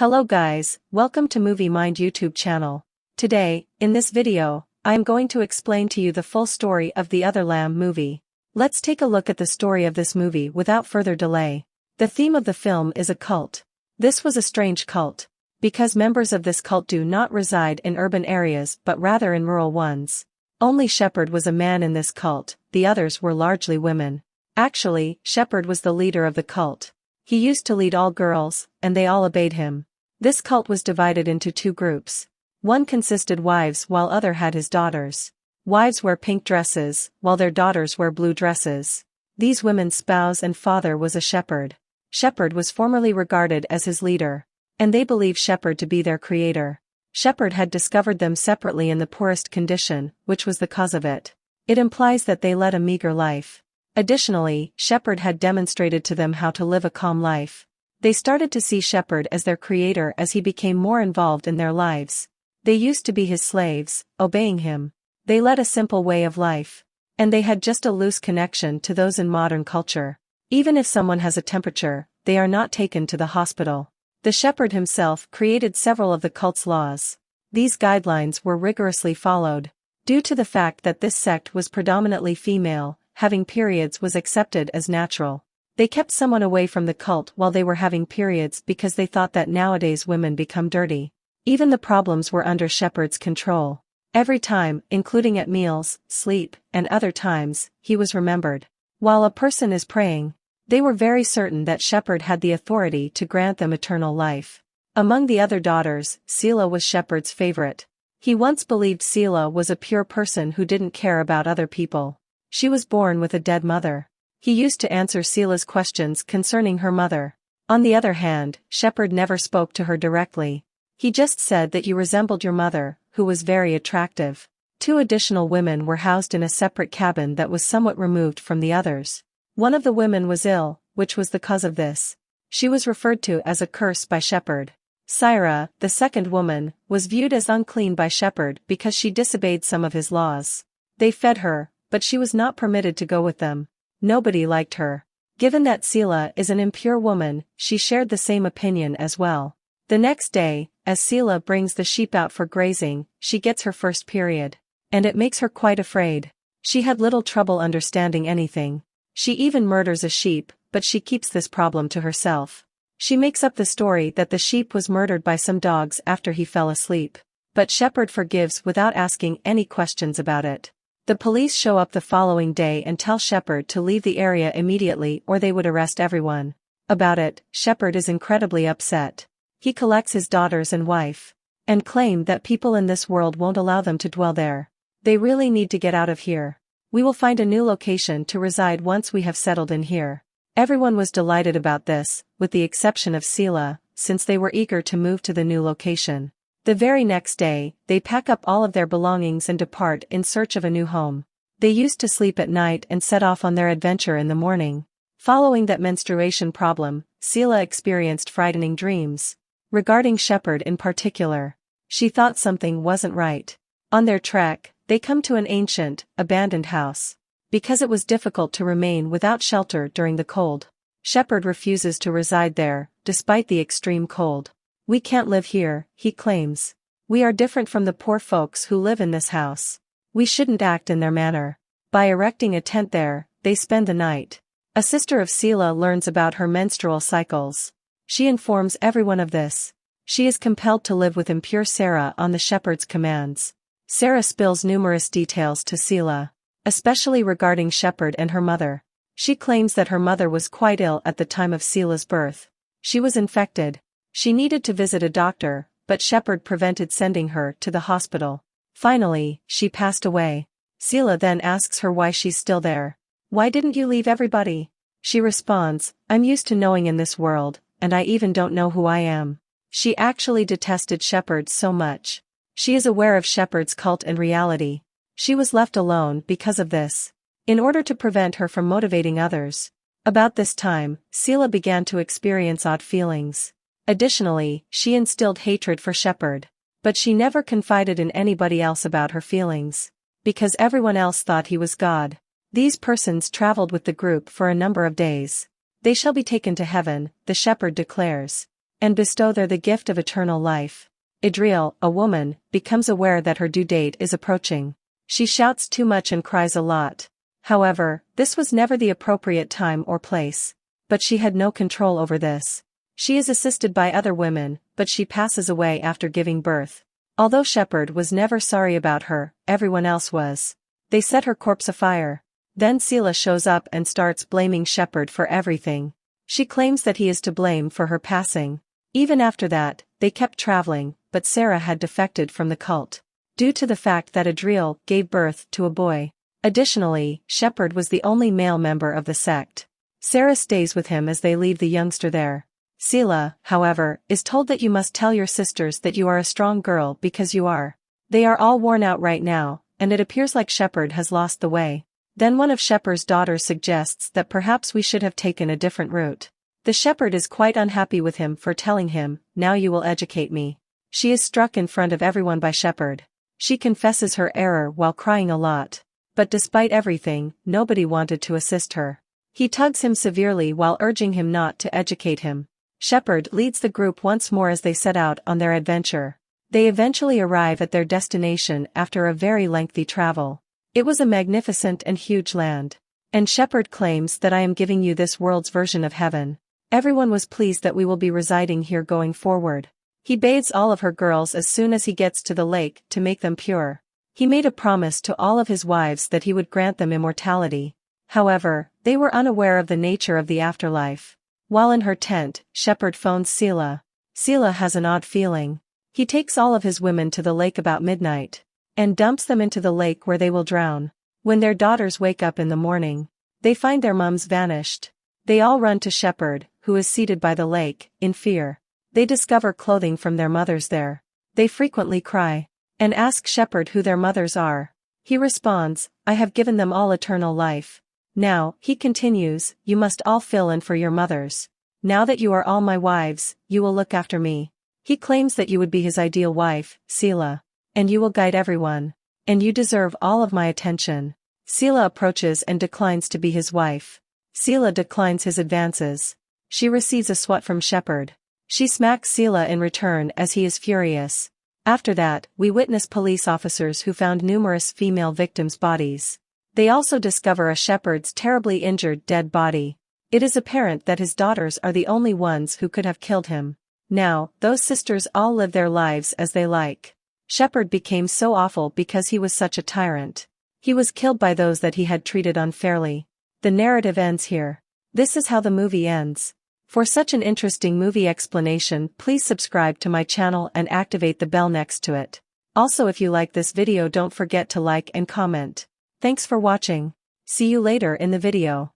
Hello guys, welcome to Movie Mind YouTube channel. Today, in this video, I am going to explain to you the full story of The Other Lamb movie. Let's take a look at the story of this movie without further delay. The theme of the film is a cult. This was a strange cult, because members of this cult do not reside in urban areas but rather in rural ones. Only Shepard was a man in this cult, the others were largely women. Actually, Shepard was the leader of the cult. He used to lead all girls, and they all obeyed him. This cult was divided into two groups. One consisted wives while other had his daughters. Wives wear pink dresses, while their daughters wear blue dresses. These women's spouse and father was a shepherd. Shepard was formerly regarded as his leader, and they believed Shepard to be their creator. Shepard had discovered them separately in the poorest condition, which was the cause of it. It implies that they led a meager life. Additionally, Shepard had demonstrated to them how to live a calm life. They started to see Shepard as their creator as he became more involved in their lives. They used to be his slaves, obeying him. They led a simple way of life. And they had just a loose connection to those in modern culture. Even if someone has a temperature, they are not taken to the hospital. The shepherd himself created several of the cult's laws. These guidelines were rigorously followed. Due to the fact that this sect was predominantly female, having periods was accepted as natural. They kept someone away from the cult while they were having periods because they thought that nowadays women become dirty. Even the problems were under Shepard's control. Every time, including at meals, sleep, and other times, he was remembered. While a person is praying, they were very certain that Shepard had the authority to grant them eternal life. Among the other daughters, Selah was Shepard's favorite. He once believed Selah was a pure person who didn't care about other people. She was born with a dead mother. He used to answer Selah's questions concerning her mother. On the other hand, Shepard never spoke to her directly. He just said that you resembled your mother, who was very attractive. Two additional women were housed in a separate cabin that was somewhat removed from the others. One of the women was ill, which was the cause of this. She was referred to as a curse by Shepard. Syra, the second woman, was viewed as unclean by Shepard because she disobeyed some of his laws. They fed her, but she was not permitted to go with them. Nobody liked her. Given that Selah is an impure woman, she shared the same opinion as well. The next day, as Selah brings the sheep out for grazing, she gets her first period. And it makes her quite afraid. She had little trouble understanding anything. She even murders a sheep, but she keeps this problem to herself. She makes up the story that the sheep was murdered by some dogs after he fell asleep. But Shepard forgives without asking any questions about it. The police show up the following day and tell Shepard to leave the area immediately or they would arrest everyone. About it, Shepard is incredibly upset. He collects his daughters and wife, and claim that people in this world won't allow them to dwell there. They really need to get out of here. We will find a new location to reside once we have settled in here. Everyone was delighted about this, with the exception of Selah, since they were eager to move to the new location. The very next day, they pack up all of their belongings and depart in search of a new home. They used to sleep at night and set off on their adventure in the morning. Following that menstruation problem, Selah experienced frightening dreams. Regarding Shepard in particular, she thought something wasn't right. On their trek, they come to an ancient, abandoned house. Because it was difficult to remain without shelter during the cold, Shepard refuses to reside there, despite the extreme cold. We can't live here, he claims. We are different from the poor folks who live in this house. We shouldn't act in their manner. By erecting a tent there, they spend the night. A sister of Selah learns about her menstrual cycles. She informs everyone of this. She is compelled to live with impure Sarah on the shepherd's commands. Sarah spills numerous details to Selah, especially regarding Shepard and her mother. She claims that her mother was quite ill at the time of Selah's birth. She was infected. She needed to visit a doctor, but Shepard prevented sending her to the hospital. Finally, she passed away. Selah then asks her why she's still there. Why didn't you leave everybody? She responds, I'm used to knowing in this world, and I even don't know who I am. She actually detested Shepard so much. She is aware of Shepard's cult and reality. She was left alone because of this. In order to prevent her from motivating others. About this time, Selah began to experience odd feelings. Additionally, she instilled hatred for Shepard. But she never confided in anybody else about her feelings. Because everyone else thought he was God. These persons traveled with the group for a number of days. They shall be taken to heaven, the shepherd declares. and bestow her the gift of eternal life. Adriel, a woman, becomes aware that her due date is approaching. She shouts too much and cries a lot. However, this was never the appropriate time or place. But she had no control over this. She is assisted by other women, but she passes away after giving birth. Although Shepard was never sorry about her, everyone else was. They set her corpse afire. Then Selah shows up and starts blaming Shepard for everything. She claims that he is to blame for her passing. Even after that, they kept traveling, but Sarah had defected from the cult, due to the fact that Adriel gave birth to a boy. Additionally, Shepard was the only male member of the sect. Sarah stays with him as they leave the youngster there. Selah, however, is told that you must tell your sisters that you are a strong girl because you are. They are all worn out right now, and it appears like Shepard has lost the way. Then one of Shepard's daughters suggests that perhaps we should have taken a different route. The Shepard is quite unhappy with him for telling him, "Now you will educate me." She is struck in front of everyone by Shepard. She confesses her error while crying a lot. But despite everything, nobody wanted to assist her. He tugs him severely while urging him not to educate him. Shepard leads the group once more as they set out on their adventure. They eventually arrive at their destination after a very lengthy travel. It was a magnificent and huge land. And Shepard claims that I am giving you this world's version of heaven. Everyone was pleased that we will be residing here going forward. He bathes all of her girls as soon as he gets to the lake to make them pure. He made a promise to all of his wives that he would grant them immortality. However, they were unaware of the nature of the afterlife. While in her tent, Shepard phones Selah. Selah has an odd feeling. He takes all of his women to the lake about midnight, and dumps them into the lake where they will drown. When their daughters wake up in the morning, they find their mums vanished. They all run to Shepard, who is seated by the lake, in fear. They discover clothing from their mothers there. They frequently cry, and ask Shepard who their mothers are. He responds, "I have given them all eternal life." Now, he continues, "You must all fill in for your mothers. Now that you are all my wives, you will look after me." He claims that you would be his ideal wife, Selah. And you will guide everyone. And you deserve all of my attention. Selah approaches and declines to be his wife. Selah declines his advances. She receives a swat from Shepard. She smacks Selah in return as he is furious. After that, we witness police officers who found numerous female victims' bodies. They also discover a Shepard's terribly injured dead body. It is apparent that his daughters are the only ones who could have killed him. Now, those sisters all live their lives as they like. Shepard became so awful because he was such a tyrant. He was killed by those that he had treated unfairly. The narrative ends here. This is how the movie ends. For such an interesting movie explanation, please subscribe to my channel and activate the bell next to it. Also, if you like this video, don't forget to like and comment. Thanks for watching. See you later in the video.